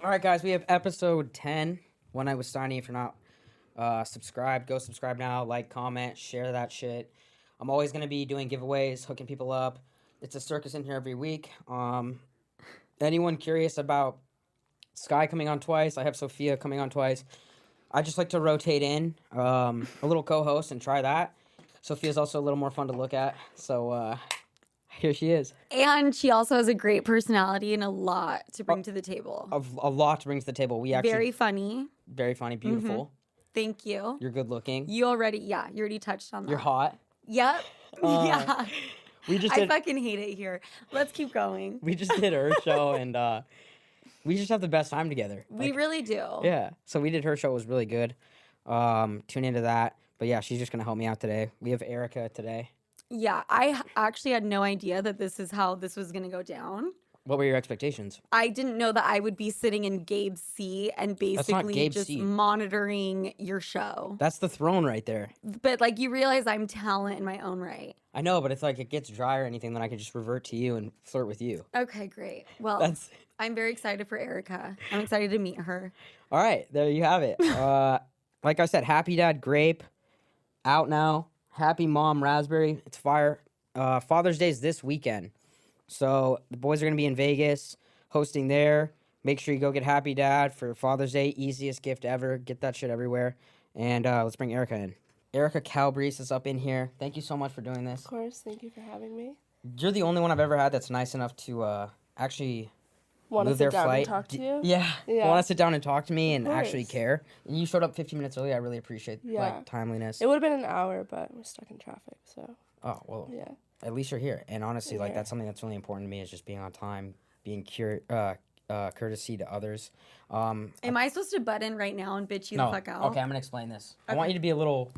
All right, guys, we have episode 10. One Night with Steiny. If you're not subscribed, go subscribe now. Like, comment, share that shit. I'm always going to be doing giveaways, hooking people up. It's a circus in here every week. Anyone curious about Sky coming on twice? I have Sophia coming on twice. I just like to rotate in a little co-host and try that. Sophia's also a little more fun to look at. So here she is. And she also has a great personality and a lot to bring to the table. A lot to bring to the table. We actually Very funny. Very funny, beautiful. Mm-hmm. Thank you. You're good looking. You already touched on that. You're hot. Yep. Yeah. I fucking hate it here. Let's keep going. We just did her show and we just have the best time together. We really do. Yeah. So we did her show. It was really good. Tune into that. But yeah, she's just going to help me out today. We have Erika today. Yeah. I actually had no idea that this is how this was going to go down. What were your expectations? I didn't know that I would be sitting in Gabe's seat and basically just monitoring your show. That's the throne right there. But like you realize I'm talent in my own right. I know, but if like it gets dry or anything, then I can just revert to you and flirt with you. Okay, great. Well, I'm very excited for Erika. I'm excited to meet her. All right, there you have it. Like I said, Happy Dad Grape out now. Happy Mom Raspberry. It's fire. Father's Day is this weekend. So the boys are going to be in Vegas hosting there. Make sure you go get Happy Dad for Father's Day. Easiest gift ever. Get that shit everywhere. And let's bring Erika in. Erika Calabrese is up in here. Thank you so much for doing this. Of course. Thank you for having me. You're the only one I've ever had that's nice enough to actually want to move their sit down flight. and talk to you? Yeah. Want to sit down and talk to me and course. actually care. And you showed up 15 minutes early. I really appreciate like timeliness. It would have been an hour, but we're stuck in traffic, so. Oh, well. Yeah. At least you're here. And honestly, like, that's something that's really important to me is just being on time, being courtesy to others. Am I supposed to butt in right now and bitch you the fuck out? Okay, I'm going to explain this. Okay. I want you to be a little,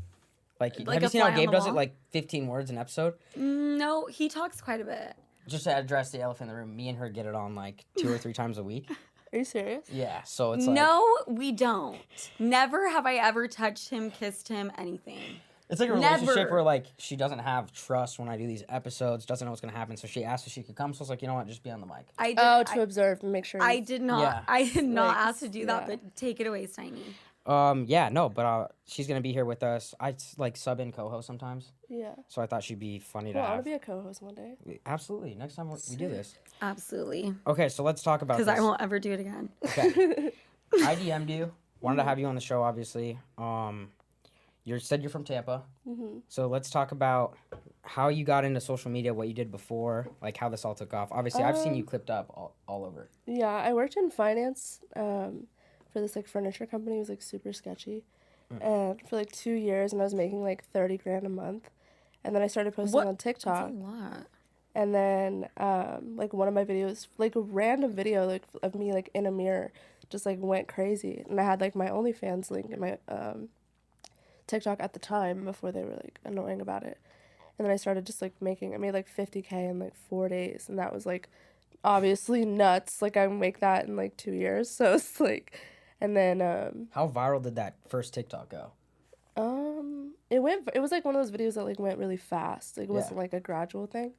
like have you seen how fly Gabe on the does it, wall? like 15 words an episode? No, he talks quite a bit. Just to address the elephant in the room, me and her get it on, like, 2 or 3 times a week. Are you serious? Yeah, so it's like... No, we don't. Never have I ever touched him, kissed him, anything. It's like a relationship where, like, she doesn't have trust when I do these episodes, doesn't know what's going to happen, so she asked if she could come, so I was like, you know what, just be on the mic. To observe and make sure. I did not. Yeah. I did not ask to do that, yeah. but take it away, Steiny. She's going to be here with us. I, like, sub in co-host sometimes. Yeah. So I thought she'd be funny to I have. want to be a co-host one day. Absolutely. Next time we do this. Absolutely. Okay, so let's talk about this. Because I won't ever do it again. Okay. I DM'd you. Wanted to have you on the show, obviously. You said you're from Tampa. Mm-hmm. So let's talk about how you got into social media, what you did before, like how this all took off. Obviously, I've seen you clipped up all over. Yeah, I worked in finance for this like furniture company. It was like super sketchy. And for like 2 years, and I was making like 30 grand a month. And then I started posting on TikTok. That's a lot. And then like one of my videos, like a random video like of me like in a mirror, just like went crazy. And I had like my OnlyFans link in my TikTok at the time before they were like annoying about it. And then I started just like I made like 50K in like 4 days, and that was like obviously nuts. Like I make that in like 2 years, so it's like, and then how viral did that first TikTok go? It was like one of those videos that like went really fast. Like it wasn't like a gradual thing,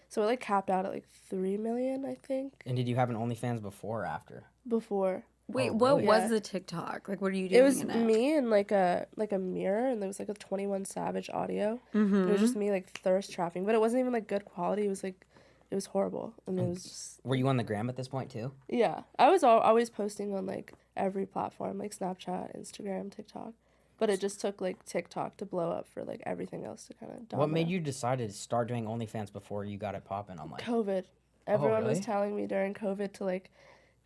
so it like capped out at like 3 million, I think. And did you have an OnlyFans before or after? Before. Wait, what was the TikTok? Like, what are you doing? It was me and like a mirror, and there was like a 21 Savage audio. Mm-hmm. It was just me like thirst trapping, but it wasn't even like good quality. It was horrible, and it was just. Were you on the gram at this point too? Yeah, I was always posting on like every platform, like Snapchat, Instagram, TikTok, but it just took like TikTok to blow up for like everything else to kind of dominate. What made you decide to start doing OnlyFans before you got it popping on like COVID? Everyone really? was telling me during COVID to like.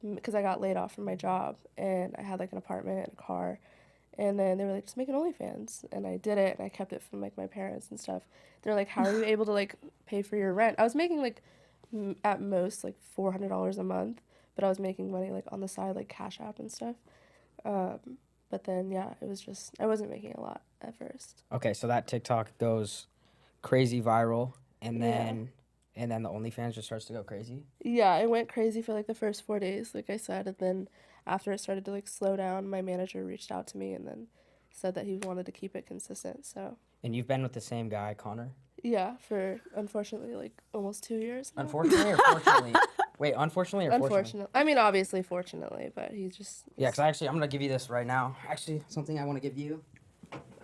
Because I got laid off from my job, and I had like an apartment and a car, and then they were like, just make an OnlyFans, and I did it, and I kept it from like my parents and stuff. They're like, how are you able to like pay for your rent? I was making like at most like $400 a month, but I was making money like on the side, like Cash App and stuff. But then it was just I wasn't making a lot at first. Okay, so that TikTok goes crazy viral, and then. And then the OnlyFans just starts to go crazy? Yeah, it went crazy for, like, the first 4 days, like I said. And then after it started to, like, slow down, my manager reached out to me and then said that he wanted to keep it consistent, so. And you've been with the same guy, Connor? Yeah, for, unfortunately, like, almost 2 years now. Unfortunately or fortunately? Wait, unfortunately or fortunately? Unfortunately. I mean, obviously, fortunately, but he's just. Yeah, because I'm going to give you this right now. Actually, something I want to give you.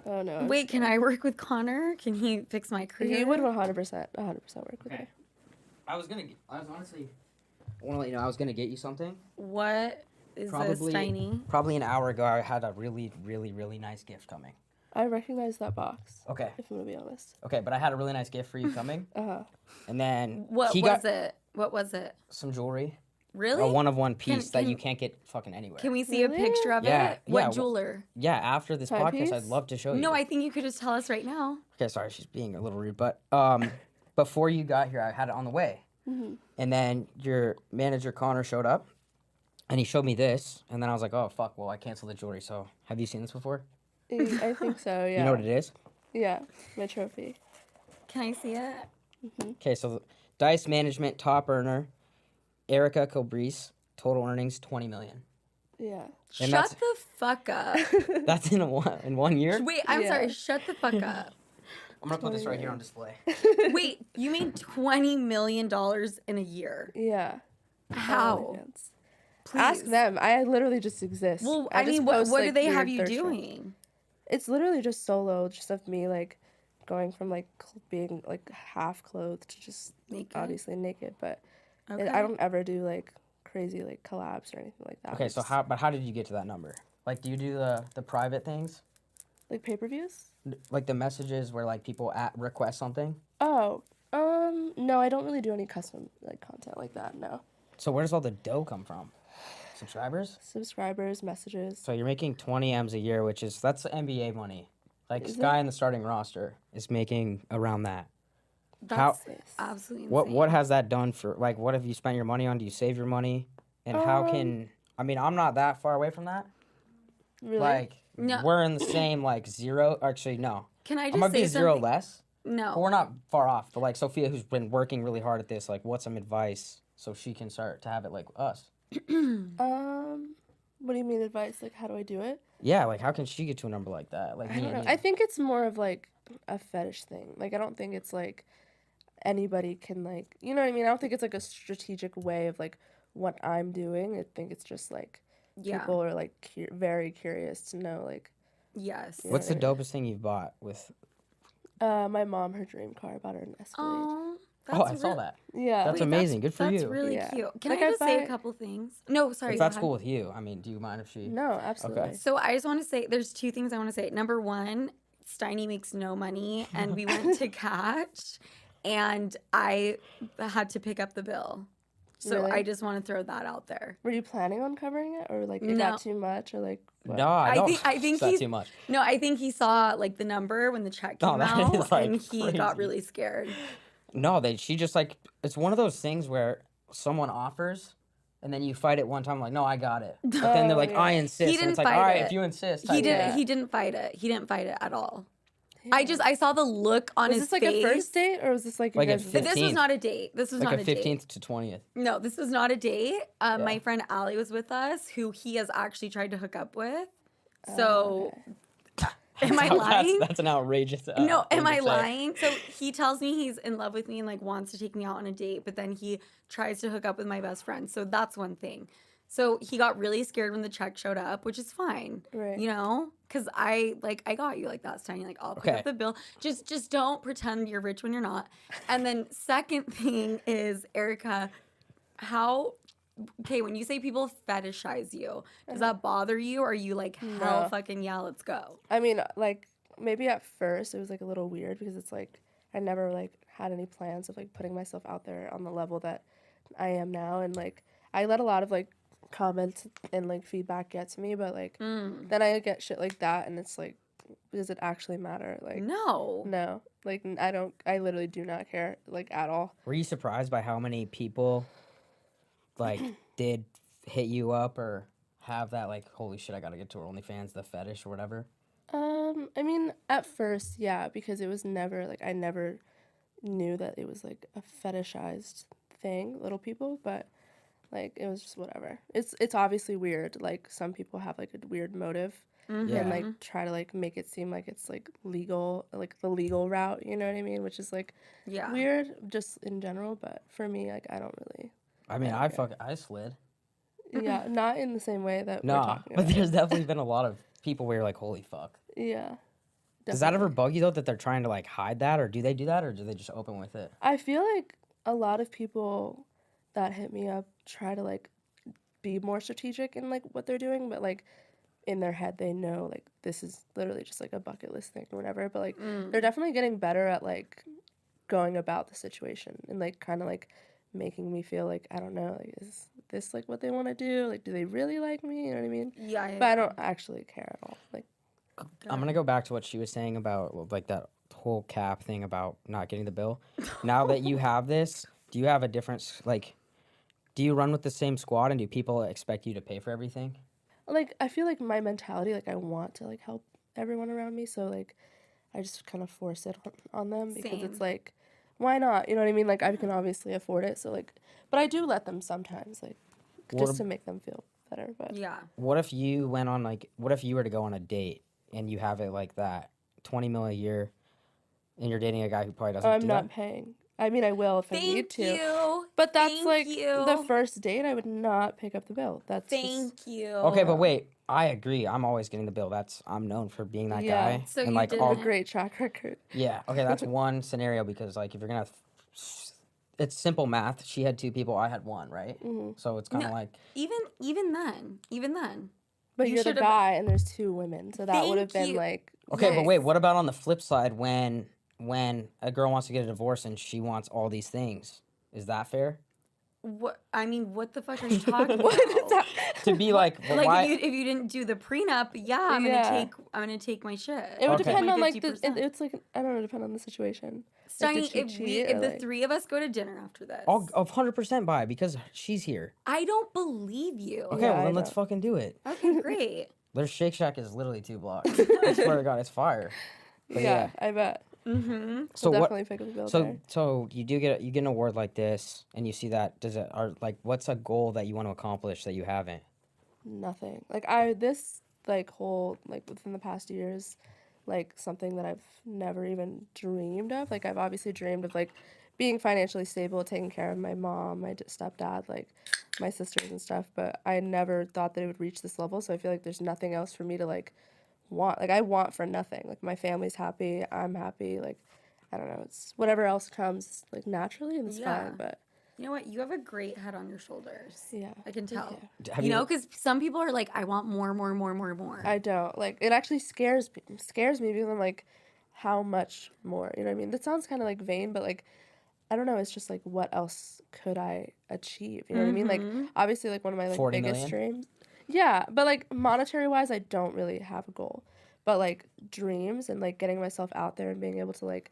Oh, no. Wait, can I work with Connor? Can he fix my career? He would 100% work with me. I was honestly, I want to let you know, I was going to get you something. What is this, Tiny? Probably an hour ago, I had a really, really, really nice gift coming. I recognize that box. Okay. If I'm going to be honest. Okay, but I had a really nice gift for you coming. Uh-huh. And then What was it? What was it? Some jewelry. Really? A one-of-one piece that you can't get fucking anywhere. Can we see a picture of it? What jeweler? Yeah, after this podcast, Timepiece? I'd love to show you. No, I think you could just tell us right now. Okay, sorry, she's being a little rude, but before you got here, I had it on the way. Mm-hmm. And then your manager, Connor, showed up, and he showed me this, and then I was like, oh, fuck, well, I canceled the jewelry, so have you seen this before? I think so, yeah. You know what it is? Yeah, my trophy. Can I see it? Okay, so Dice Management top earner, Erika Calabrese, total earnings $20 million. Yeah. And Shut the fuck up. That's in 1 year? Wait, I'm sorry. Shut the fuck up. I'm going to put this right here on display. Wait, you made $20 million in a year. Yeah. How? Please. Ask them. I literally just exist. Well, I mean, what do they have you doing? It's literally just solo, just of me, like, going from, like, being, like, half clothed to just naked? Obviously naked, but Okay. I don't ever do, like, crazy, like, collabs or anything like that. Okay, so how did you get to that number? Like, do you do the private things? Like, pay-per-views? Like the messages where, like, people request something? Oh, no, I don't really do any custom, like, content like that, no. So where does all the dough come from? Subscribers? Subscribers, messages. So you're making 20 M's a year, that's NBA money. Like, Is Sky it? in the starting roster is making around that. That's absolutely insane. What has that done for, like, what have you spent your money on? Do you save your money? And how can, I mean, I'm not that far away from that. Really? Like, No. we're in the same, like, zero, actually, no. Can I just I'm gonna say be zero something? less. No. But we're not far off. But, like, Sophia, who's been working really hard at this, like, what's some advice so she can start to have it like us? What do you mean advice? Like, how do I do it? Yeah, like, how can she get to a number like that? Like, I don't know. I think it's more of, like, a fetish thing. Like, I don't think it's, like, anybody can, like, you know what I mean? I don't think it's, like, a strategic way of, like, what I'm doing. I think it's just, like, people are, like, very curious to know, like. Yes. What's the dopest thing you've bought with? My mom, her dream car. I bought her an Escalade. I saw that. Yeah. That's amazing. Good for you. That's really cute. Can Like, I just say a couple things? No, sorry. If that's cool with you, I mean, do you mind if she? No, absolutely. Okay. So I just want to say, there's two things I want to say. Number one, Steiny makes no money, and we went to Catch, and I had to pick up the bill. So Really? I just want to throw that out there. Were you planning on covering it, or like it No. got too much, or like? What? No, I don't. I think that's he's too much. No, I think he saw like the number when the check No, came that out, is, like, and he crazy. got really scared. No, she just like, it's one of those things where someone offers, and then you fight it one time, like, no, I got it. But then they're like, yeah. I insist. He And didn't it's like, fight all right, it. if you insist. He I didn't. will. He didn't fight it. He didn't fight it at all. Yeah. I saw the look on Was his this like face. a first date, or was this like Like you a guys? But this was 15th. not a date. This was Like not a a date. 15th to 20th. No, this was not a date. My friend Allie was with us, who he has actually tried to hook up with. So, am I lying? That's an outrageous. No, thing am to I say. lying? So he tells me he's in love with me and like wants to take me out on a date, but then he tries to hook up with my best friend. So that's one thing. So he got really scared when the check showed up, which is fine. Right. You know? Cause I got you like that's tiny. Like I'll pick up the bill. Just don't pretend you're rich when you're not. And then second thing is, Erika, when you say people fetishize you, does that bother you? Or are you like, hell fucking yeah, let's go? I mean, like maybe at first it was like a little weird because it's like I never like had any plans of like putting myself out there on the level that I am now, and like I let a lot of like comments and like feedback get to me, but like then I get shit like that, and it's like, does it actually matter? Like no, like I literally do not care like at all. Were you surprised by how many people like did hit you up or have that like, holy shit, I gotta get to her OnlyFans, the fetish or whatever? I mean, at first, yeah, because it was never like I never knew that it was like a fetishized thing, little people, but like it was just whatever. It's obviously weird. Like some people have like a weird motive and like try to like make it seem like it's like legal, like the legal route, you know what I mean? Which is like weird just in general, but for me, like I don't really I mean, don't care. I slid. Yeah, not in the same way that we're Nah, talking but about. there's definitely been a lot of people where you're like, holy fuck. Yeah. Does that ever definitely. bug you though that they're trying to like hide that, or do they do that, or do they just open with it? I feel like a lot of people that hit me up try to like be more strategic in like what they're doing, but like in their head they know like this is literally just like a bucket list thing or whatever. But like they're definitely getting better at like going about the situation and like kind of like making me feel like I don't know, like is this like what they want to do? Like do they really like me? You know what I mean? Yeah. But I don't actually care at all. Like I'm gonna go back to what she was saying about like that whole cap thing about not getting the bill. Now that you have this, do you have a different like? Do you run with the same squad, and do people expect you to pay for everything? I feel like my mentality like I want to like help everyone around me, so like I just kind of force it on them because Same. it's like, why not? You know what I mean? Like, I can obviously afford it. So, like, but I do let them sometimes, like, What, just to make them feel better. But Yeah. what if you went on like, what if you were to go on a date and you have it like that, 20 mil a year, and you're dating a guy who probably doesn't I'm do not that? paying. I mean, I will if I need Thank to. you. But that's Thank like you. the first date, I would not pick up the bill. That's Thank just, you. Okay, but wait, I agree. I'm always getting the bill. I'm known for being that Yeah. guy. So and you like I didn't. have a great track record. yeah, okay, that's one scenario because like if you're gonna, it's simple math. She had 2 people, I had 1, right? So it's kind of No. like Even then. But You you're the should've- guy and there's 2 women. So that would have Thank been you. like, okay, but wait, Yes. what about on the flip side when a girl wants to get a divorce and she wants all these things? Is that fair? What I mean, what the fuck are you talking what about? is that? To be like, well, Like why? if you didn't do the prenup, yeah, I'm Yeah. gonna take my shit. It would Okay. depend My on like 50%. it's like I don't know, depend on the situation. Like, Steiny, did she cheat if or the like? 3 of us go to dinner after this, I'll 100% buy because she's here. I don't believe you. Okay, Yeah, well I then let's don't. fucking do it. Okay, great. Their Shake Shack is literally 2 blocks. I swear to God, it's fire. But Yeah, I bet. Mm-hmm. So We'll what? definitely pick up the bill So there. so you get an award like this, and you see that does it are like what's a goal that you want to accomplish that you haven't? Nothing. Like this like whole like within the past years, like something that I've never even dreamed of. Like I've obviously dreamed of like being financially stable, taking care of my mom, my stepdad, like my sisters and stuff, but I never thought that it would reach this level. So I feel like there's nothing else for me to like want. Like I want for nothing. Like my family's happy, I'm happy, like I don't know, it's whatever else comes like naturally and it's Yeah. fine, but You know what? You have a great head on your shoulders. yeah. I can tell. Yeah. Have You know, because some people are like, I want more. I don't. Like it actually scares me because I'm like how much more, you know what I mean? That sounds kind of like vain, but like I don't know, it's just like what else could I achieve? You know what I mean? Like obviously like one of my like 40 biggest million? dreams. Yeah, but like monetary wise I don't really have a goal. But like dreams and like getting myself out there and being able to like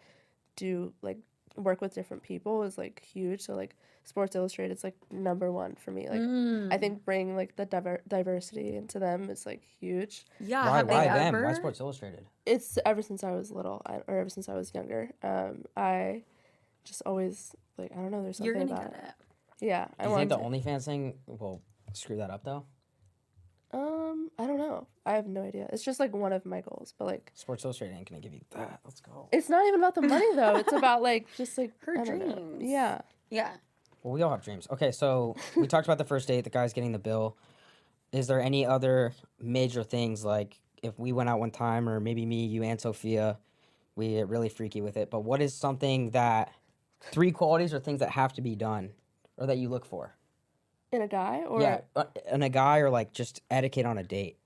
do like work with different people is like huge. So like Sports Illustrated is like number 1 for me. Like I think bringing like the diversity into them is like huge. Yeah. Why have they why them? ever? Why Sports Illustrated? It's ever since I was little, or ever since I was younger. I just always like I don't know. There's something You're gonna about get it. Yeah, Do I you think want the to. OnlyFans thing will screw that up though? I don't know. I have no idea. It's just like one of my goals, but like Sports Illustrated ain't gonna give you that. Let's go. it's not even about the money though. It's about like just like Her I don't know. dreams. Yeah. Yeah. Well, we all have dreams. Okay, so we talked about the first date. The guy's getting the bill. Is there any other major things like if we went out one time, or maybe me, you, and Sophia, we get really freaky with it? But what is something that 3 qualities or things that have to be done, or that you look for? In a guy or Yeah, in a guy, or like just etiquette on a date.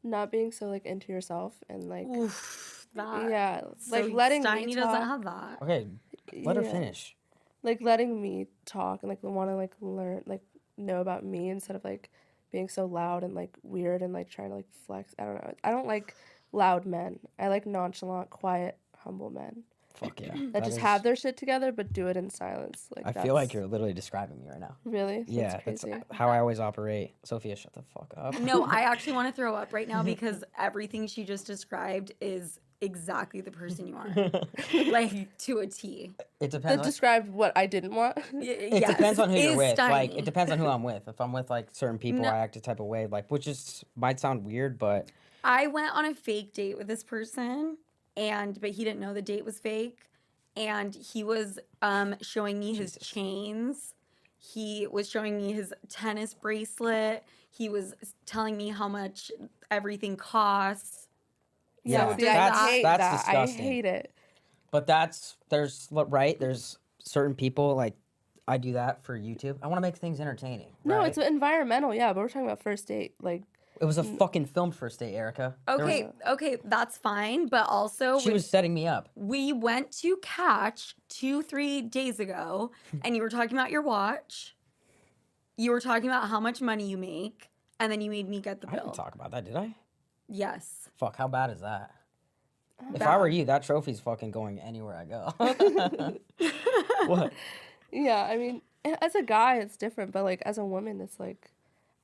not being so like into yourself and like Oof. That. yeah, So like letting Steiny me doesn't talk. have that. Okay, let her Yeah. finish. Like letting me talk and like want to like learn like know about me instead of like being so loud and like weird and like trying to like flex. I don't know. I don't like loud men. I like nonchalant, quiet, humble men Fuck yeah. that just have their shit together but do it in silence. Like I feel like you're literally describing me right now. really Yeah, that's that's crazy. how I always operate. Sophia, shut the fuck up. No, I actually want to throw up right now because everything she just described is exactly the person you are. Like to a T. It depends. That described what I didn't want. It depends on who you're is with. Like Steiny. it depends on who I'm with. If I'm with like certain people, No. I act a type of way. Like which is might sound weird, but I went on a fake date with this person but he didn't know the date was fake. and he was showing me his Jesus. chains. He was showing me his tennis bracelet. He was telling me how much everything costs. Yeah, Yeah, see, I that's- hate that's that. I disgusting. hate it. But there's certain people, like, I do that for YouTube. I want to make things entertaining. No, right? it's environmental, yeah, but we're talking about first date. Like, It was a fucking filmed first date, Erica. There was- Okay, that's fine. But also, she was setting me up. we went to Catch 2-3 days ago, and you were talking about your watch. You were talking about how much money you make, and then you made me get the I bill. didn't talk about that, did I? Yes. Fuck, how bad is that? If I Bad. were you, that trophy's fucking going anywhere I go. What? yeah, I mean, as a guy, it's different, but like as a woman, it's like,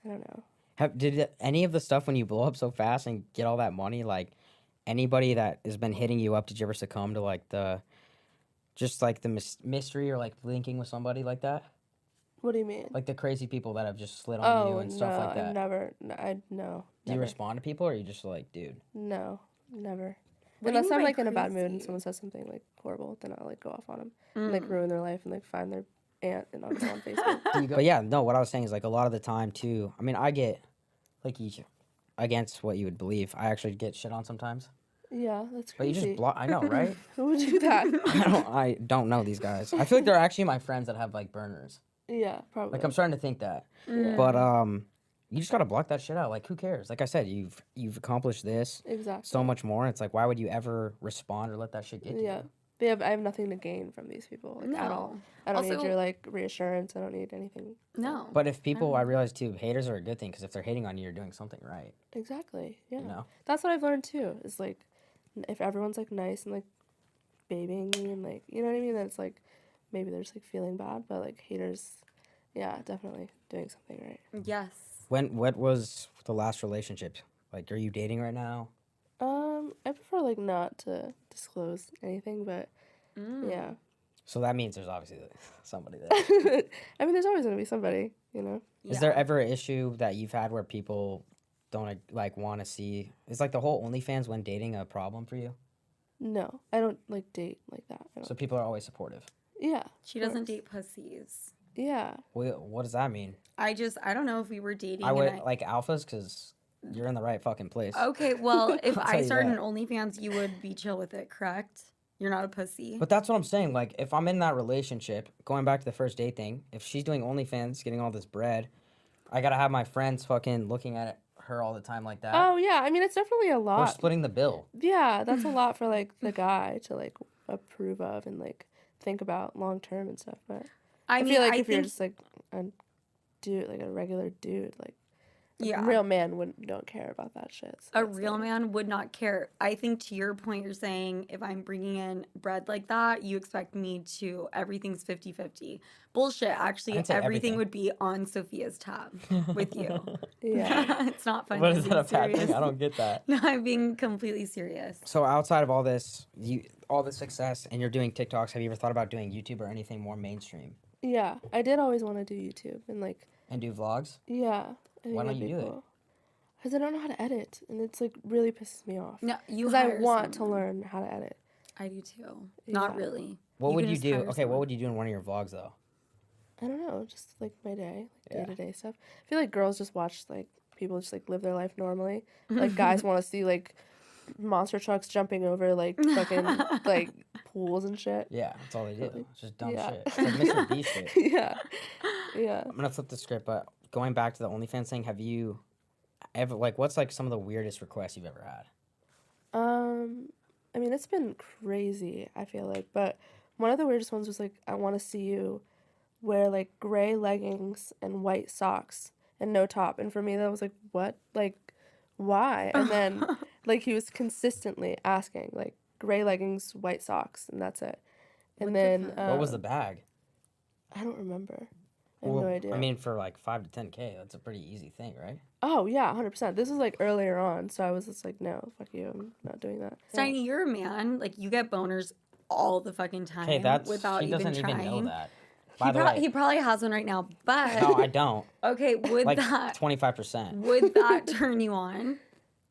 I don't know. Did any of the stuff when you blow up so fast and get all that money, like anybody that has been hitting you up, did you ever succumb to like the mystery or like linking with somebody like that? What do you mean? Like the crazy people that have just slid on you Oh and stuff no, like that. I've never. No. Do you never. respond to people or are you just like, dude? No, never. What do you Unless mean I'm by like in a bad mood and crazy? someone says something like horrible, then I'll like go off on them, and, like ruin their life and like find their aunt and I'll go on Facebook. But yeah, no, what I was saying is like a lot of the time too. I mean, I get like against what you would believe. I actually get shit on sometimes. Yeah, that's But you crazy. just block. I know, right? Who would do that? I don't know these guys. I feel like they're actually my friends that have like burners. Yeah, probably. Like I'm starting to think that. Yeah. But you just gotta block that shit out. Like who cares? Like I said, you've accomplished this Exactly. so much more. It's like why would you ever respond or let that shit get to Yeah. you? I have nothing to gain from these people like, at all. No. I don't need Also- your like reassurance. I don't need anything. No. But if people, I realize too, haters are a good thing because if they're hating on you, you're doing something right. Exactly. Yeah. You know. That's what I've learned too. Is like, if everyone's like nice and like babying me and like, you know what I mean, then it's like maybe they're just like feeling bad, but like haters, yeah, definitely doing something right. Yes. What was the last relationship? Like, are you dating right now? I prefer like not to disclose anything, but yeah. So that means there's obviously somebody there. I mean, there's always gonna be somebody, you know. Is there ever an issue that you've had where people don't like want to see? Is like the whole OnlyFans when dating a problem for you? No, I don't like date like that. I don't. So people are always supportive. Yeah. She of doesn't course. date pussies. Yeah. What does that mean? I don't know if we were dating. I would and like alphas because you're in the right fucking place. Okay, well, if I'll tell I you started an that. OnlyFans, you would be chill with it, correct? You're not a pussy. But that's what I'm saying. Like, if I'm in that relationship, going back to the first date thing, if she's doing OnlyFans, getting all this bread, I gotta have my friends fucking looking at her all the time like that. Oh yeah. I mean, it's definitely a We're lot. splitting the bill. Yeah, that's a lot for like the guy to like approve of and like think about long term and stuff. But I feel like if you're just like a dude, like a regular dude, like Yeah. a real man don't care about that shit. So A it's real like- man would not care. I think to your point, you're saying if I'm bringing in bread like that, you expect me to, everything's 50-50. Bullshit. Actually, I'd say everything everything. would be on Sophia's tab with you. Yeah. It's not funny. What I'm is that being a bad thing? serious. I don't get that. No, I'm being completely serious. So outside of all this, all the success, and you're doing TikToks, have you ever thought about doing YouTube or anything more mainstream Yeah, I did always want to do YouTube and like and do vlogs? yeah. I think Why don't that'd you be do it? cool. Because I don't know how to edit, and it's like really pisses me off. No, you Because I hire want someone. to learn how to edit. I do too. Not Yeah. really. What would can you just do? hire Okay, what someone. would you do in one of your vlogs though? I don't know, just like my day, like Yeah. day to day stuff. I feel like girls just watch like people just like live their life normally. Like guys want to see like monster trucks jumping over like fucking like pools and shit. Yeah, that's all they do. It's just dumb Yeah. shit. It's like Mr. Beast shit. Yeah, yeah. I'm gonna flip the script, but going back to the OnlyFans thing, have you ever like what's like some of the weirdest requests you've ever had? I mean it's been crazy. I feel like, but one of the weirdest ones was like I want to see you wear like gray leggings and white socks and no top, and for me that was like what, like why? And then like he was consistently asking like gray leggings, white socks, and that's it. And What the then fuck? What was the bag? I don't remember. I have Well, no idea. I mean, for like 5 to 10K, that's a pretty easy thing, right? oh yeah, 100%. This was like earlier on, so I was just like, no, fuck you, I'm not doing that. Yeah. Steiny, you're a man. Like, you get boners all the fucking time Okay, that's without he even doesn't trying. even know that. By the way, He probably has one right now, but no, I don't. okay, would Like that 25%. would that turn you on?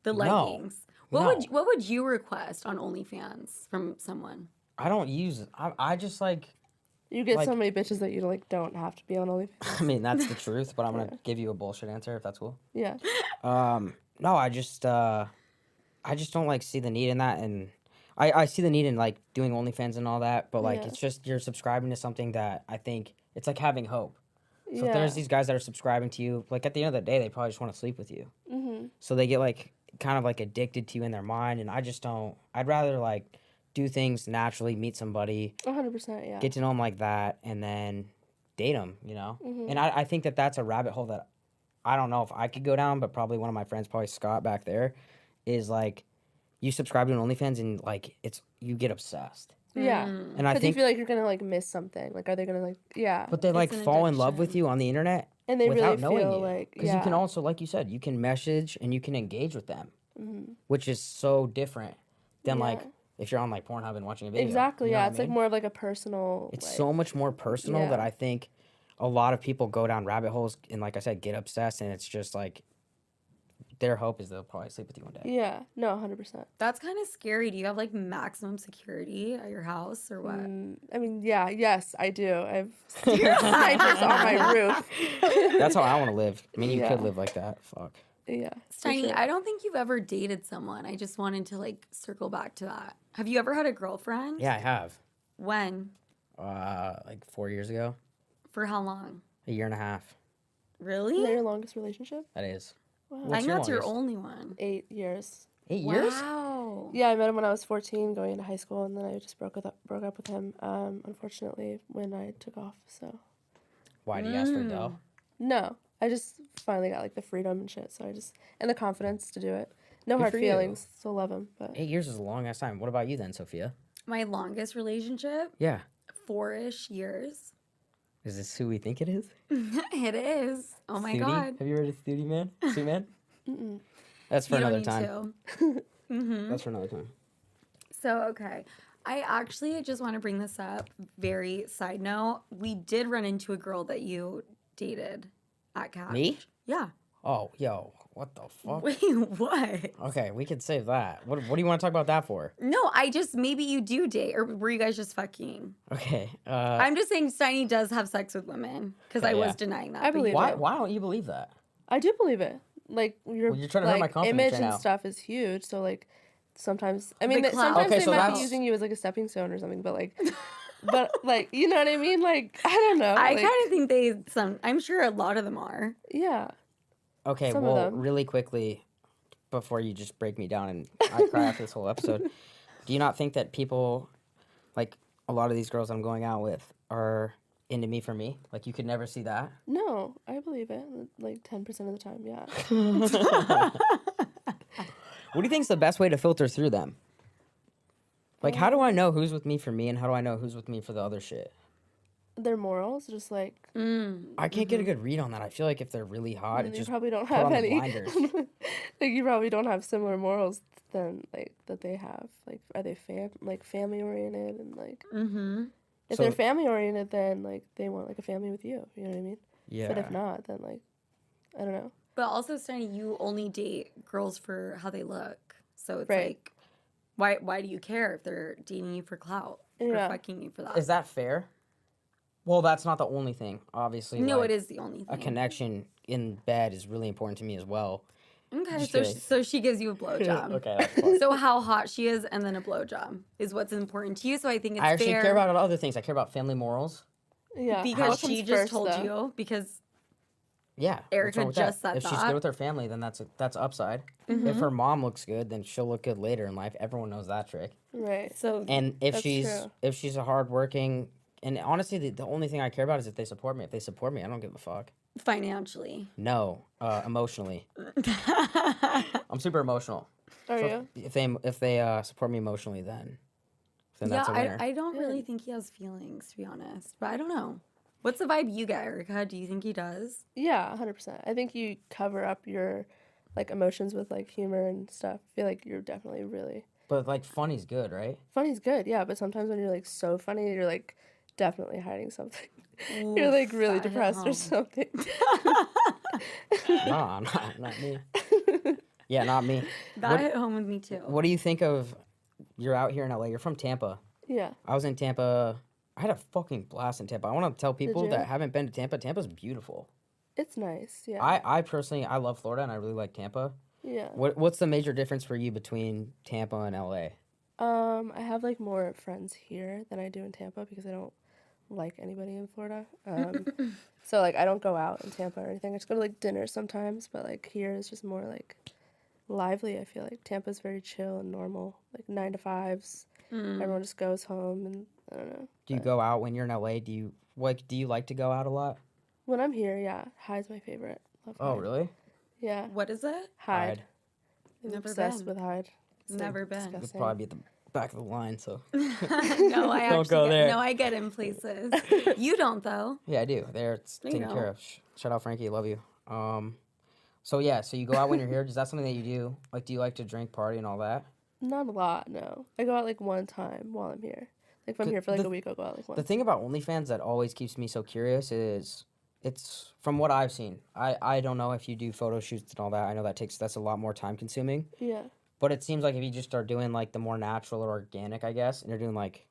The No. leggings. No. What would you request on OnlyFans from someone? I don't use. I just like. You get so Like- many bitches that you like don't have to be on OnlyFans. I mean, that's the truth, but I'm gonna Yeah. give you a bullshit answer if that's cool. Yeah. No, I just don't like see the need in that, and I see the need in like doing OnlyFans and all that, but like Yeah. it's just you're subscribing to something that I think it's like having hope. So Yeah. if there's these guys that are subscribing to you, like at the end of the day, they probably just want to sleep with you. Mm-hmm. So they get like kind of like addicted to you in their mind, and I just don't. I'd rather like do things naturally, meet somebody, 100%. Yeah. get to know them like that, and then date them. You know, Mhm. and I think that that's a rabbit hole that I don't know if I could go down, but probably one of my friends, probably Scott back there, is like you subscribe to an OnlyFans and like it's you get obsessed. Yeah. And I Because you think, feel like you're gonna like miss something. Like, are they gonna like? Yeah. but they like an fall in love with addiction. you on the internet And they without really knowing feel you. like Because you can also, like you said, you can message and you can engage with them, which is so different than like Yeah. if you're on like Pornhub and watching a video. Exactly. You know Yeah. what I It's like mean? more of like a personal. It's like, so much more personal that Yeah. I think a lot of people go down rabbit holes and, like I said, get obsessed, and it's just like their hope is they'll probably sleep with you one day. Yeah. No. 100%. That's kind of scary. Do you have like maximum security at your house or what? I mean, yeah. Yes, I do. I have snipers on my roof. That's how I want to live. I mean, you could Yeah. live like that. Fuck. Yeah. for Tiny, sure. I don't think you've ever dated someone. I just wanted to like circle back to that. Have you ever had a girlfriend? Yeah, I have. When? Like 4 years ago, For how long? a year and a half. Is Really? that your longest relationship? That is. Wow. I What's think your that's your longest? only one. 8 years. 8 years? Wow. Yeah, I met him when I was 14, going into high school, and then I just broke up with him. Unfortunately, when I took off. So Why do you ask for Adele? no, I just finally got like the freedom and shit. So I just and the confidence to do it. No Good hard for you. feelings. Still love him, but 8 years is a long ass time. What about you then, Sophia? My longest relationship, Yeah. 4-ish years. Is this who we think it is? It is. Oh my Studi? god. Have you heard of Studi Man? Suit Man? Mm-mm. That's for You don't another need time. to. Mm-hmm. That's for another time. So, okay. I actually just want to bring this up. Very side note. We did run into a girl that you dated at Catch. Me? Yeah. Oh, yo, what the fuck? Wait, what? Okay, we could save that. What do you want to talk about that for? No, I just, maybe you do date, or were you guys just fucking? Okay. I'm just saying Steiny does have sex with women, because I Okay, was yeah. denying that. I but you believe do. it. Why don't you believe that? I do believe it. Like your Well, you're trying to hurt my like confidence image right and now. stuff is huge. So like sometimes I mean The that clout. sometimes Okay, they so might that's- be using you as like a stepping stone or something, but like you know what I mean? Like I don't know. I like, kind of think I'm sure a lot of them are. yeah. Okay, Some of well, them. really quickly, before you just break me down and I cry after this whole episode, do you not think that people, like a lot of these girls I'm going out with, are into me for me? Like you could never see that? No, I believe it. Like 10% of the time, yeah. What do you think is the best way to filter through them? Like, how do I know who's with me for me, and how do I know who's with me for the other shit? Their morals, just like I can't get a good read on that. I feel like if they're really hot, it you just probably don't put have on the any. blinders. Like you probably don't have similar morals than like that they have. Like are they family oriented and like Mm-hmm. if So- they're family oriented, then like they want like a family with you. You know what I mean? Yeah. But if not, then like I don't know. But also, Steiny, you only date girls for how they look. So it's Right. like, why do you care if they're dating you for clout Yeah. or fucking you for that? Is that fair? Well, that's not the only thing. Obviously, No, like, it is the only thing. a connection in bed is really important to me as well. Okay, Just so kidding. so she gives you a blowjob. Okay, that's fine. So how hot she is, and then a blowjob is what's important to you. So I think it's I actually fair care about other things. I care about family morals. Yeah. because What she comes just first, told though? you because Yeah. what's Erika wrong with just that? said If she's that. good with her family, then that's upside. Mm-hmm. If her mom looks good, then she'll look good later in life. Everyone knows that trick. Right. so And if That's she's true. if she's a hardworking, and honestly, the only thing I care about is if they support me. If they support me, I don't give a fuck. financially. No, emotionally, I'm super emotional. Are So you? if they support me emotionally, then Yeah, that's a winner. I don't really Good. think he has feelings, to be honest. But I don't know. What's the vibe you get, Erika? Do you think he does? Yeah, 100%. I think you cover up your like emotions with like humor and stuff. I feel like you're definitely really But like funny's good, right? funny's good, yeah. But sometimes when you're like so funny, you're like definitely hiding something. You're like really that hit depressed or home. something. Nah, not me. Yeah, not me. That What- hit home with me too. What do you think of? You're out here in LA. You're from Tampa. Yeah. I was in Tampa. I had a fucking blast in Tampa. I want to tell people you? that haven't been to Tampa. Tampa's beautiful. It's nice. Yeah. I personally, I love Florida and I really like Tampa. Yeah. What's the major difference for you between Tampa and LA? I have like more friends here than I do in Tampa because I don't like anybody in Florida. So like I don't go out in Tampa or anything. I just go to like dinner sometimes, but like here is just more like lively. I feel like Tampa's very chill and normal, like 9 to 5s. Everyone just goes home, and I don't know. Do you go out when you're in LA? Do you like to go out a lot? When I'm here, yeah, Hyde's my favorite. Love Oh, Hyde. really? Yeah, What is it? Hyde. I'm Never obsessed been. with Hyde. It's, Never been. You'll disgusting. probably be at the back of the line, so. No, I Don't actually go get, there. no, I get in places. You don't though. Yeah, I do. There, it's You taken know. care of. Shout out, Frankie. Love you. So yeah, so you go out when you're here. Is that something that you do? Like, do you like to drink, party, and all that? Not a lot, no. I go out like one time while I'm here. Like if I'm here for like a week, I'll go out like once. The thing about OnlyFans that always keeps me so curious is it's from what I've seen. I don't know if you do photo shoots and all that. I know that's a lot more time consuming. Yeah. But it seems like if you just start doing like the more natural or organic, I guess, and you're doing like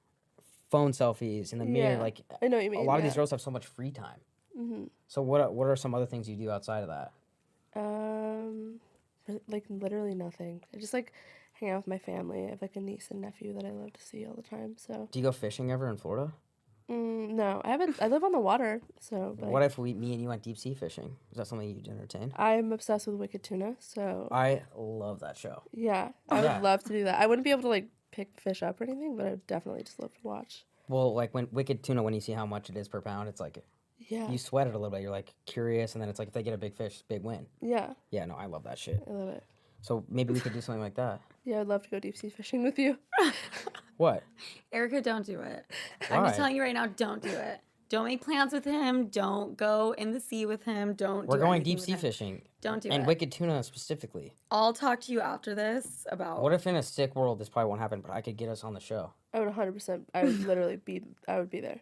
phone selfies in the mirror, Yeah. like I know what you mean. a lot of yeah. these girls have so much free time. Mm-hmm. So what are some other things you do outside of that? Like literally nothing. I just like hang out with my family. I have like a niece and nephew that I love to see all the time. So. Do you go fishing ever in Florida? No, I haven't. I live on the water, so. But What if me and you went deep sea fishing? Is that something you'd entertain? I'm obsessed with wicked tuna, so. I love that show. Yeah, I Yeah. would love to do that. I wouldn't be able to like pick fish up or anything, but I would definitely just love to watch. Well, like when wicked tuna, when you see how much it is per pound, it's like Yeah. you sweat it a little bit. You're like curious, and then it's like if they get a big fish, big win. Yeah, Yeah, no, I love that shit. I love it. So maybe we could do something like that. Yeah, I'd love to go deep sea fishing with you. What? Erica, don't do it. I'm Why? just telling you right now, don't do it. Don't make plans with him. Don't go in the sea with him. We're do going anything deep with sea him. fishing. Don't do And it. wicked tuna specifically. I'll talk to you after this about. What if in a sick world this probably won't happen, but I could get us on the show? I would 100%. I would literally be. I would be there.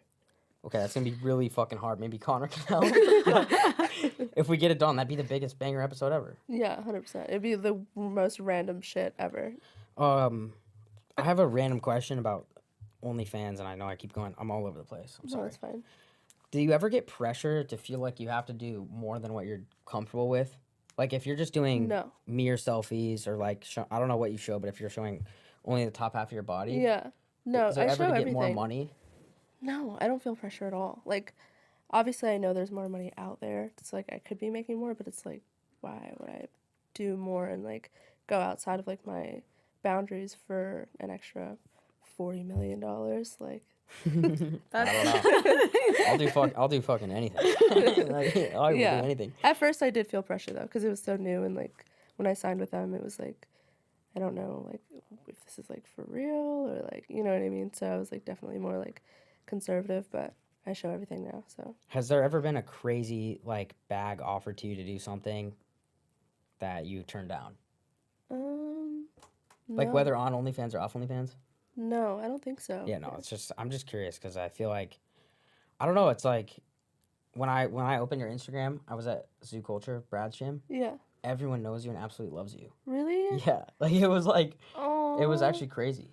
Okay, that's gonna be really fucking hard. Maybe Connor can help. If we get it done, that'd be the biggest banger episode ever. Yeah, 100%. It'd be the most random shit ever. I have a random question about OnlyFans, and I know I keep going. I'm all over the place. I'm No, sorry. that's fine. Do you ever get pressure to feel like you have to do more than what you're comfortable with? Like if you're just doing No. mirror selfies or like I don't know what you show, but if you're showing only the top half of your body, Yeah. No, is there I ever show to get everything. more money? No, I don't feel pressure at all. Like, obviously, I know there's more money out there. It's like I could be making more, but it's like, why would I do more and like go outside of like my boundaries for an extra $40 million? Like, I don't know. I'll do fucking anything. Like, I will Yeah. do anything. At first, I did feel pressure though, because it was so new, and like when I signed with them, it was like, I don't know, like if this is like for real or like, you know what I mean. So I was like definitely more like conservative, but I show everything now. So Has there ever been a crazy like bag offer to you to do something that you turned down? Like no. whether on OnlyFans or off OnlyFans? No, I don't think so. Yeah, no. It's just I'm just curious because I feel like I don't know. It's like when I open your Instagram, I was at Zoo Culture, Brad's gym. Yeah. Everyone knows you and absolutely loves you. Really? Yeah, like it was Oh. actually crazy.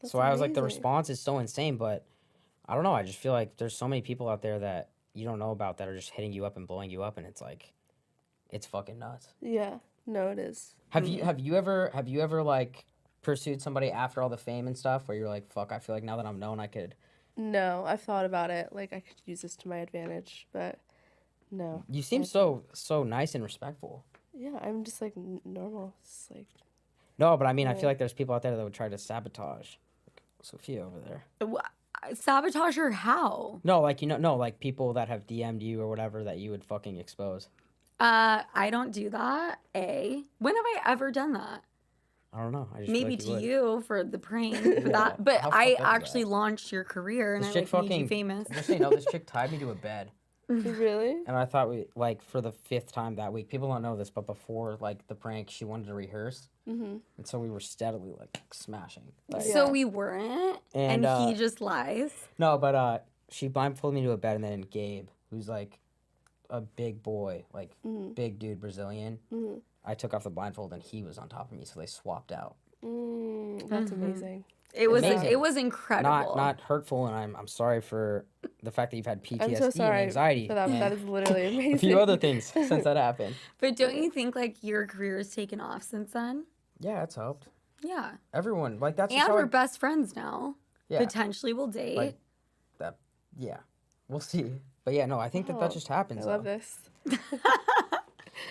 That's So I was like, the amazing. response is so insane, but I don't know. I just feel like there's so many people out there that you don't know about that are just hitting you up and blowing you up, and it's like, it's fucking nuts. Yeah. No, it is. Have you ever like pursued somebody after all the fame and stuff where you're like, fuck, I feel like now that I'm known, I could. No, I've thought about it. Like I could use this to my advantage, but no. You seem so nice and respectful. Yeah, I'm just like normal. It's like No, but I mean, I Yeah. feel like there's people out there that would try to sabotage. Like Sophia over there. Sabotage her how? No, like like people that have DM'd you or whatever that you would fucking expose. I don't do that. When have I ever done that? I don't know. I just Maybe feel like to you would. you for the prank, for that. But How I fucked up is actually that? launched your career and This I chick like, made fucking you famous. Just so you know, this chick tied me to a bed. really? And I thought we like for the 5th time that week. People don't know this, but before like the prank, she wanted to rehearse, Mm-hmm. and so we were steadily like smashing. Like, Yeah. So we weren't, And, and he just lies. no, but she blindfolded me to a bed, and then Gabe, who's like a big boy, like Mm-hmm. big dude Brazilian. Mm-hmm. I took off the blindfold, and he was on top of me, so they swapped out. That's Mhm. amazing. It was amazing. it was incredible. Not hurtful, and I'm sorry for the fact that you've had PTSD I'm so and sorry anxiety. for that. and That is literally amazing. a few other things since that happened. But don't you think like your career has taken off since then? Yeah, it's helped. Yeah. Everyone, like, that's just And how we're I, best friends now. yeah, Potentially we'll date. like, that, yeah, we'll see. But yeah, no, I think that Oh, just happens, I love though. this.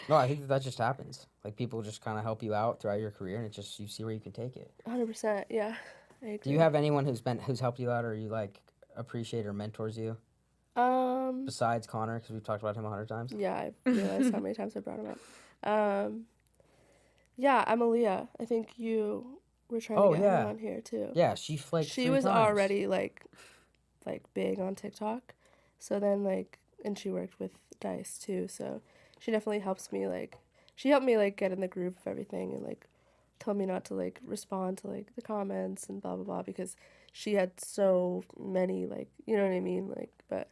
No, I think that just happens. Like, people just kind of help you out throughout your career, and it's just, you see where you can take it. 100%. Yeah. I agree. Do you have anyone who's helped you out, or you, like, appreciate or mentors you, besides Connor, because we've talked about him 100 times? Yeah, I realized how many times I brought him up. Yeah, Amalia. I think you were trying to get her on here too. Yeah, she flaked She 3 was times. already like big on TikTok, so then and she worked with Dice too, so she definitely helps me she helped me get in the groove of everything and told me not to respond to the comments and blah blah blah because she had so many you know what I mean, but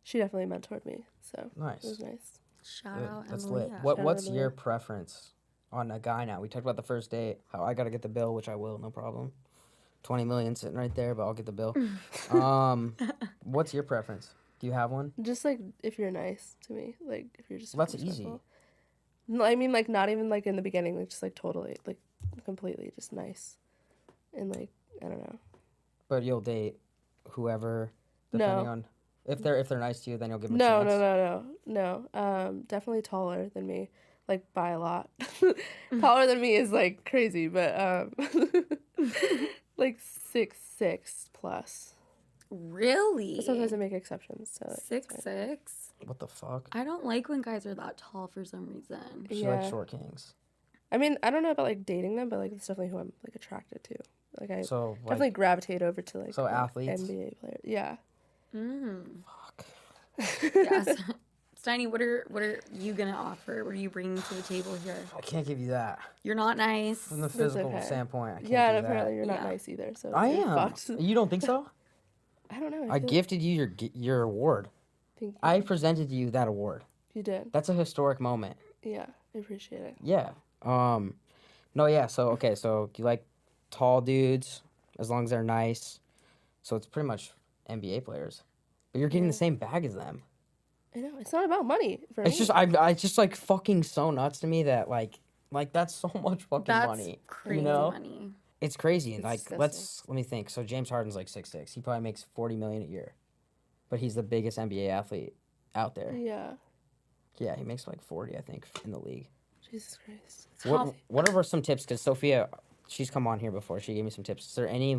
she definitely mentored me, so Nice. it was nice. Shout Good. out That's Emily. lit. Yeah. What's Shout out your Emily. preference on a guy now? We talked about the first date, how I gotta get the bill, which I will, no problem. 20 million sitting right there, but I'll get the bill. What's your preference? Do you have one? Just if you're nice to me, if you're just Well, that's easy. respectful. No, I mean not even in the beginning, just totally completely just nice, and I don't know. But you'll date whoever, depending No. on if they're nice to you, then you'll give them a No, chance. no. Definitely taller than me, by a lot. Taller than me is crazy, but 6'6" plus. Really? But sometimes I make exceptions. So 6'6"? What the fuck? I don't like when guys are that tall for some reason. She Yeah. likes short kings. I mean, I don't know about dating them, but it's definitely who I'm attracted to. I So definitely gravitate over to so athletes? NBA players. Yeah. Fuck. Yes. Steiny, what are you gonna offer? What are you bringing to the table here? I can't give you that. You're not nice. From the That's physical okay. standpoint, I can't Yeah, do and apparently that. you're not Yeah. nice either. So I you're am. fucked. You don't think so? I don't know. I feel- gifted you your award. Thank you. I presented you that award. You did. That's a historic moment. Yeah, I appreciate it. Yeah. No, yeah. So okay. So you like tall dudes as long as they're nice. So it's pretty much NBA players, but you're getting the same bag as them. I know it's not about money for It's me. just I just like fucking so nuts to me that like that's so much fucking That's money. crazy You know? money. It's crazy. And It's let me think. So James Harden's 6'6". He probably makes $40 million a year, but he's the biggest NBA athlete out there. Yeah. Yeah, he makes 40, I think, in the league. Jesus Christ. What are some tips? Because Sophia, she's come on here before. She gave me some tips. Is there any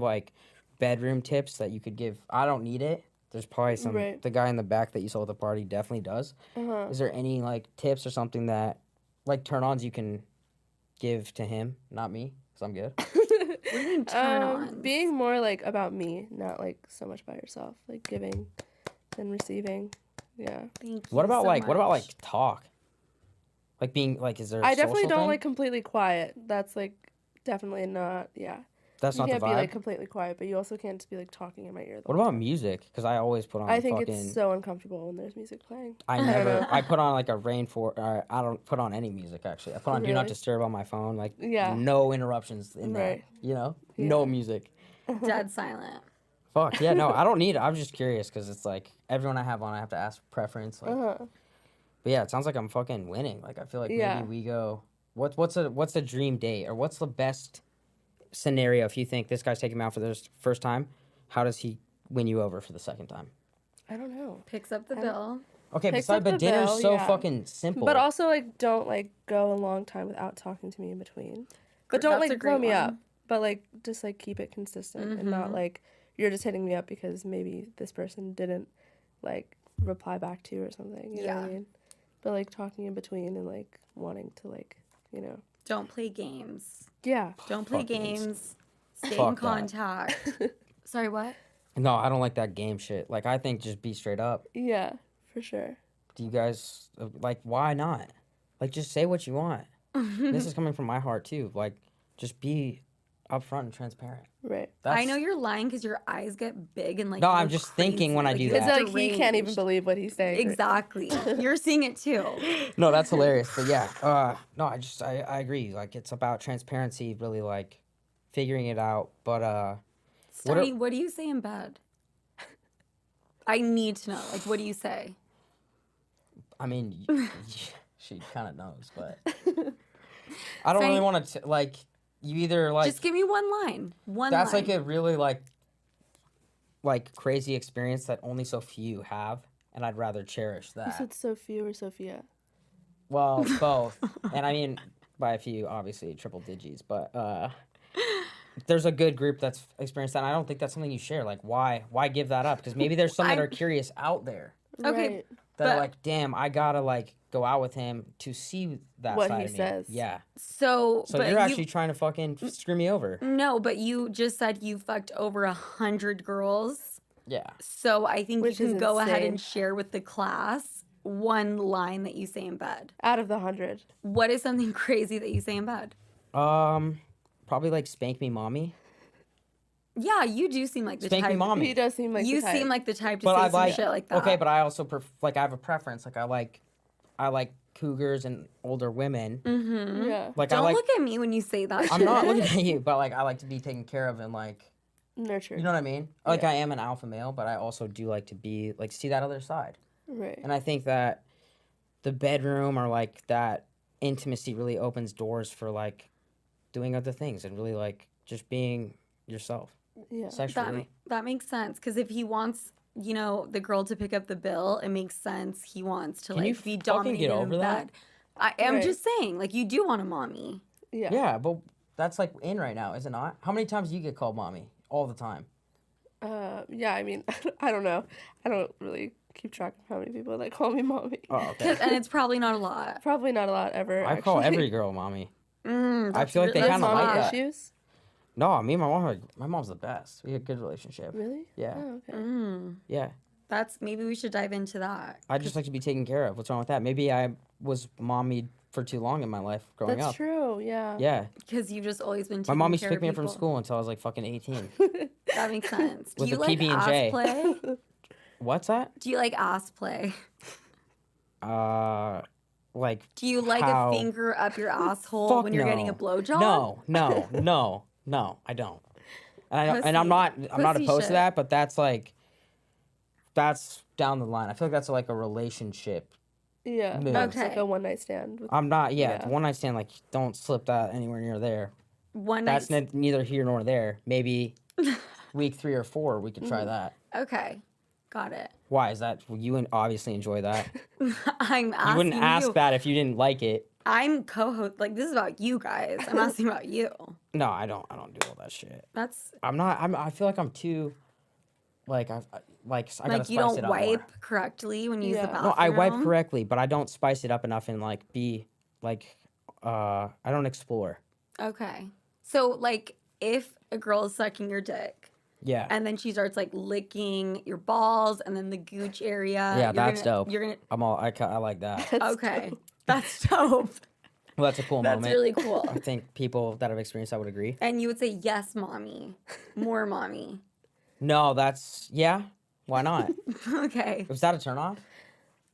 bedroom tips that you could give? I don't need it. There's probably some. Right. The guy in the back that you saw at the party definitely does. Uh-huh. Is there any tips or something that turn-ons you can give to him? Not me, because I'm good. What do you mean turn-ons? Being more about me, not so much by yourself. Giving than receiving. Yeah. Thank What you about so what about much. talk? Being is there? A I definitely social don't thing? completely quiet. That's definitely not. Yeah. That's You not can't the vibe. be completely quiet, but you also can't just be talking in my ear. What about music? Because I always put on. I think fucking, it's so uncomfortable when there's music playing. I don't never. know. I put on a rainforest. I don't put on any music actually. I put on Do Not Really? Disturb on my phone. Yeah. No interruptions in there. Right. You know, Yeah. no music. Dead silent. Fuck yeah, no, I don't need it. I'm just curious because it's everyone I have on, I have to ask preference. Uh-huh. But yeah, it sounds like I'm fucking winning. I feel like Yeah. maybe we go. What's a dream date or what's the best scenario if you think this guy's taking me out for the first time? How does he win you over for the second time? I don't know. Picks up the bill. Okay, Picks but up the dinner's bill, so yeah. fucking simple. But also don't go a long time without talking to me in between. But don't That's a blow great me one. up. But just keep it consistent and not you're just hitting me up because maybe this person didn't reply back to you or something. You know what I Yeah. mean? But talking in between and wanting to Don't play games. yeah. Don't play Fuck games. games. Stay Fuck in that. contact. Sorry, what? No, I don't like that game shit. I think just be straight up. Yeah, for sure. Do you guys why not? Just say what you want. This is coming from my heart too. Just be upfront and transparent. Right. I know you're lying because your eyes get big and No, I'm you're just thinking when I do you're It's that. he can't even deranged. believe what he's saying. Exactly. You're seeing it too. No, that's hilarious. But yeah, no, I agree. It's about transparency, really figuring it out. But What are- Stunny, what do you say in bed? I need to know. Like, what do you say? I mean, she kind of knows, but I don't really want to like. You either like. Just give me one line. One That's line. like a really like crazy experience that only so few have, and I'd rather cherish You that. said Sophia or Sophia? Well, both, and I mean by a few, obviously triple digits, but there's a good group that's experienced that. And I don't think that's something you share. Like, why give that up? Because maybe there's some that are curious out there Okay, Right. that are but- like, damn, I gotta like go out with him to see that What side he of me. says. Yeah. So So but you're actually trying to fucking screw me over. no, but you just said you fucked over 100 girls. Yeah. So I think Which you is can go ahead and insane. share with the class one line that you say in bed. Out of the 100. What is something crazy that you say in bed? Probably like spank me, mommy. Yeah, you do seem like the Spank type. me, mommy. He does seem like You the type. seem like the type to But say I some like shit like that. okay, but I also like I have a preference. Like I like cougars and older women. Yeah. Like I Don't like. look at me when you say that. I'm shit. not looking at you, but like I like to be taken care of and like Nurture. you know what I mean. Like Yeah. I am an alpha male, but I also do like to be like see that other side. Right. And I think that the bedroom or like that intimacy really opens doors for like doing other things and really like just being yourself Yeah. sexually. That makes sense because if he wants, you know, the girl to pick up the bill, it makes sense. He wants to Can you like be fucking dominated get in over that? bed. I am Right. just saying, like you do want a mommy. Yeah. Yeah, but that's like in right now, is it not? How many times do you get called mommy? All the time. Yeah, I mean, I don't know. I don't really keep track of how many people that call me mommy. Oh, okay. And it's probably not a lot. Probably not a lot ever. I call actually. every girl mommy. I That's feel like they really kind of Mommy like that. issues? No, me and my mom, my mom's the best. We had a good relationship. Really? Yeah, Oh, okay. yeah. That's maybe we should dive into that. I just like to be taken care of. What's wrong with that? Maybe I was mommied for too long in my life growing That's up. true. Yeah. Yeah, Because you've just always been my taking mom used to care pick of me up from people. school until I was like fucking 18. That makes sense. Do With you the like PB&J. ass play? What's that? Do you like ass play? Like. Do you like how? a finger up your asshole Fuck when you're getting a no. blowjob? No, I don't. And I'm not Pussy opposed shit. to that, but that's like, that's down the line. I feel like that's like a relationship. Yeah. Move. It's Okay. like a one night stand. With, I'm not. Yeah, Yeah. one night stand. Like, don't slip that anywhere near there. One That's night. neither here nor there. Maybe week 3 or 4, we could try that. Okay, got it. Why is that? Well, you obviously enjoy that. I'm asking You wouldn't ask you. that if you didn't like it. I'm co-host. Like this is about you guys. I'm asking about you. No, I don't do all that shit. That's I'm not. I feel like I'm too. Like I gotta like spice you it don't up wipe more. correctly when you use the Yeah. bathroom. No, I wipe correctly, but I don't spice it up enough and like be like. I don't explore. Okay, so like if a girl is sucking your dick Yeah. and then she starts like licking your balls and then the gooch area. Yeah, that's dope. You're gonna. I like that. Okay, that's dope. Well, that's a cool That's moment. really cool. I think people that have experienced that would agree. And you would say yes, mommy, more mommy. No, that's yeah. Why not? Okay, Was that a turn off? it's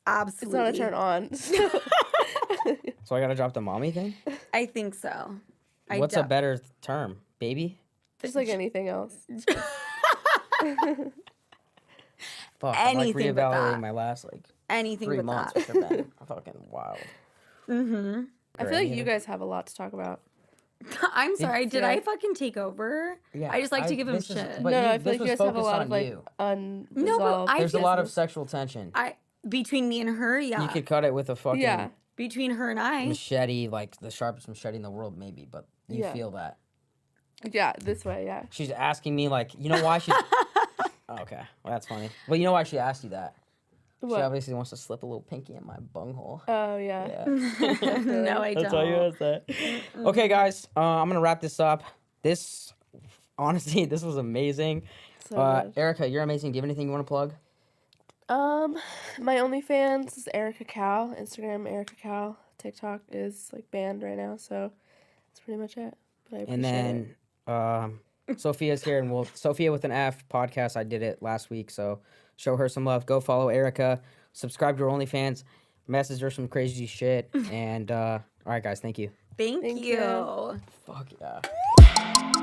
absolutely. not a turn on. So I gotta drop the mommy thing. I think so. What's a better term? Baby? Just like anything else. Fuck. I'm like Anything but reevaluating that. my last like anything 3 but months, that? which have been fucking wild. I feel like you guys have a lot to talk about. I'm sorry. Did I Yeah. fucking take over? Yeah, I just like to give him this is- shit. but No, you- I this feel like was you guys have a focused lot on of like you. unresolved. I There's a just- lot of sexual tension. Between me and her, yeah. You could cut it with a fucking Yeah. Between her and I, machete, like the sharpest machete in the world, maybe. But you Yeah. feel that. Yeah, this way, yeah. She's asking me, like, you know why she. Oh, okay, well, that's funny. Well, you know why she asked you that? She What? obviously wants to slip a little pinky in my bunghole. Oh, yeah. Yeah. no, I That's don't. why you asked that. Okay, guys, I'm gonna wrap this up. This, honestly, this was amazing. So good. Erika, you're amazing. Do you have anything you want to plug? My OnlyFans is Erika Cal. Instagram, Erika Cal. TikTok is like banned right now, so that's pretty much it. But I appreciate And then Sophia's here, and Sophia with an F podcast. I did it last week, so show her some love. Go follow Erika. Subscribe to her OnlyFans. Message her some crazy shit. And all right, guys, thank you. Thank Thank you. you. Fuck yeah.